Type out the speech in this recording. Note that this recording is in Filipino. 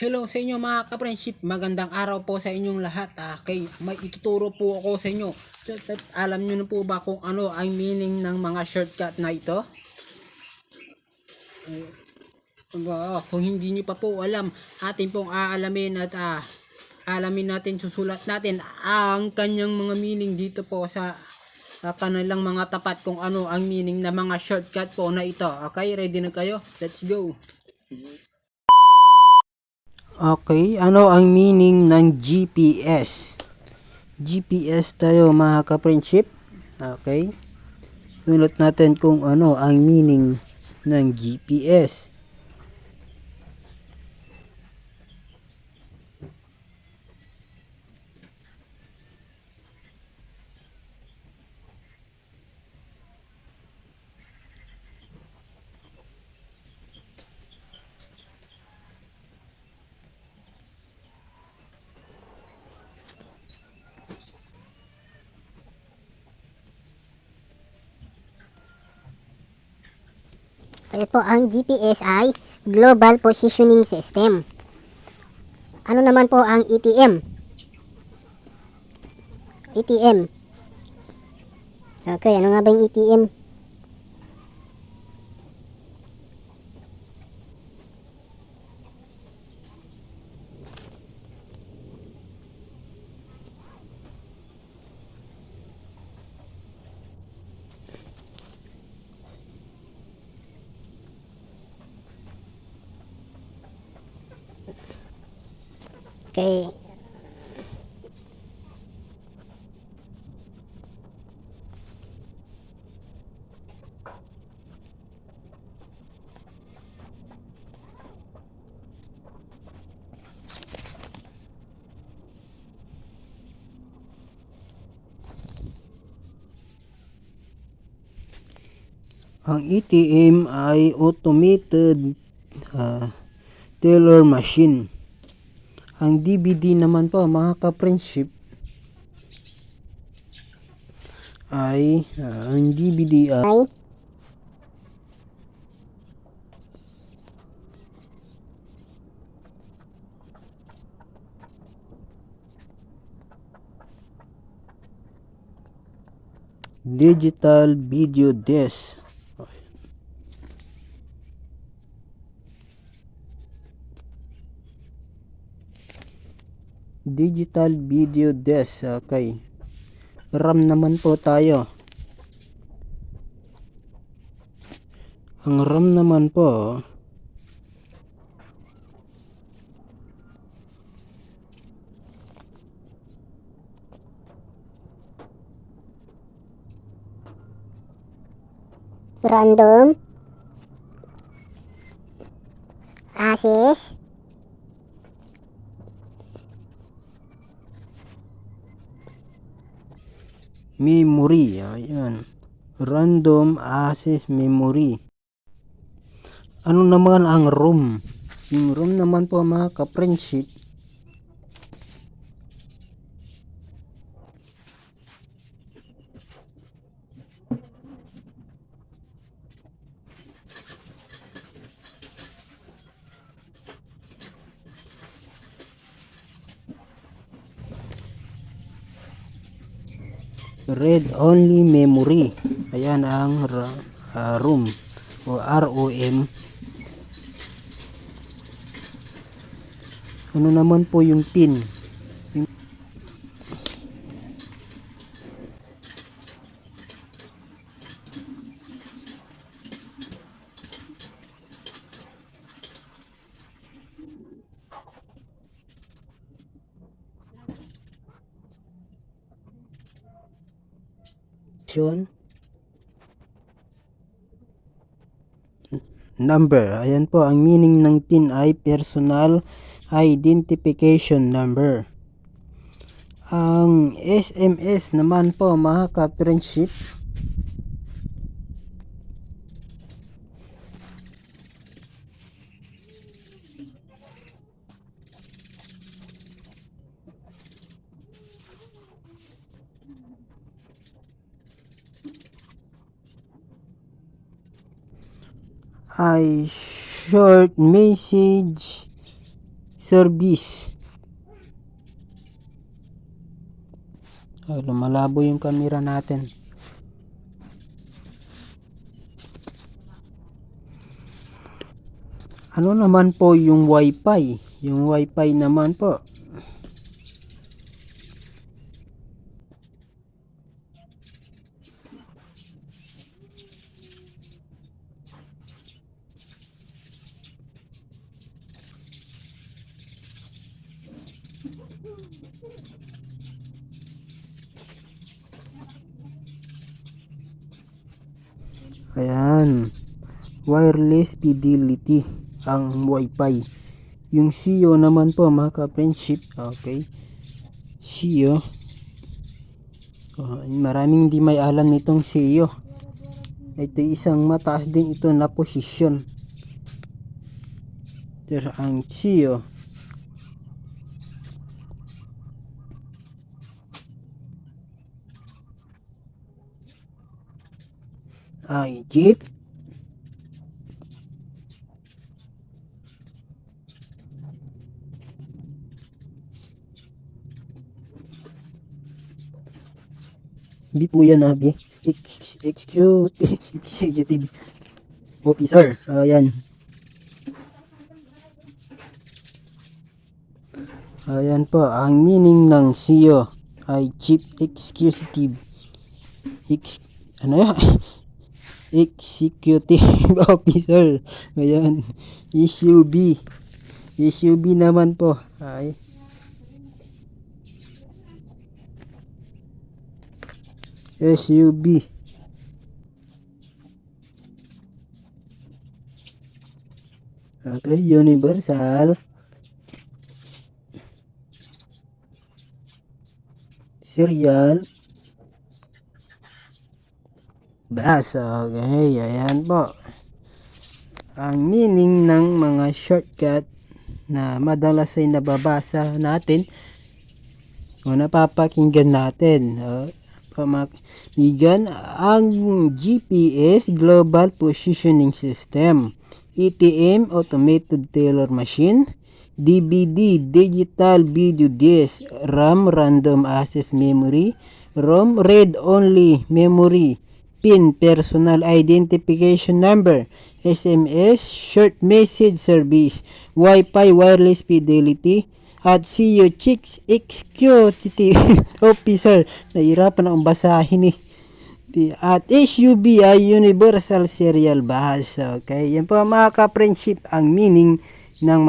Hello sa inyo mga ka-friendship, magandang araw po sa inyong lahat. May ituturo po ako sa inyo. Alam nyo na po ba kung ano ang meaning ng mga shortcut na ito? Kung hindi nyo pa po alam, atin pong aalamin at alamin natin, susulat natin ang kanyang mga meaning dito po sa kanilang mga tapat kung ano ang meaning ng mga shortcut po na ito. Okay, ready na kayo? Let's go! Okay, ano ang meaning ng GPS? GPS tayo mga ka-friendship. Okay, sulat natin kung ano ang meaning ng GPS. Ito po ang GPS ay Global Positioning System. Ano naman po ang ETM? ETM. Okay, ano nga ba yung ETM? Okay. Ang ETM ay automated teller machine. Ang DVD naman po mga ka-friendship ay ang DVD ay digital video disc. Digital video disc. Okay, RAM naman po tayo. Ang RAM naman po Random Access memory. Ayan, random access memory. Ano naman ang ROM? Yung ROM naman po mga ka-friendship read only memory. Ayan ang ROM o ROM. Ano naman po yung pin? Number. Ayan po, ang meaning ng PIN ay personal identification number. Ang SMS naman po mga ka-friendship ay short message service. Lumalabo yung camera natin. Ano naman po yung wifi? Yung wifi naman po, ayan, wireless fidelity ang wifi. Yung CEO naman po mga ka-friendship, okay, CEO, maraming hindi may alam nitong CEO. Ito isang mataas din ito na posisyon. Pero ang CEO ay Jeep Hindi po yan, Abi. Executive Officer. Ayan. Ayan po. Ang meaning ng CEO ay Chief Executive. Ano yan? Executive Officer. Ayan. SUV. SUV naman po ay SUV. Okay, Universal Serial Bus. Okay, ayan po. Ang meaning ng mga shortcut na madalas ay nababasa natin o napapakinggan natin. Pamakigan ang GPS Global Positioning System, ATM Automated Teller Machine, DVD Digital Video Disc, RAM Random Access Memory, ROM Read Only Memory, PIN Personal Identification Number, SMS Short Message Service, Wi-Fi Wireless Fidelity, at CEO Chief Executive Officer. Nahirapan akong basahin eh. At SUV ay Universal Serial Bus. Okay, yan po mga ka-friendship ang meaning ng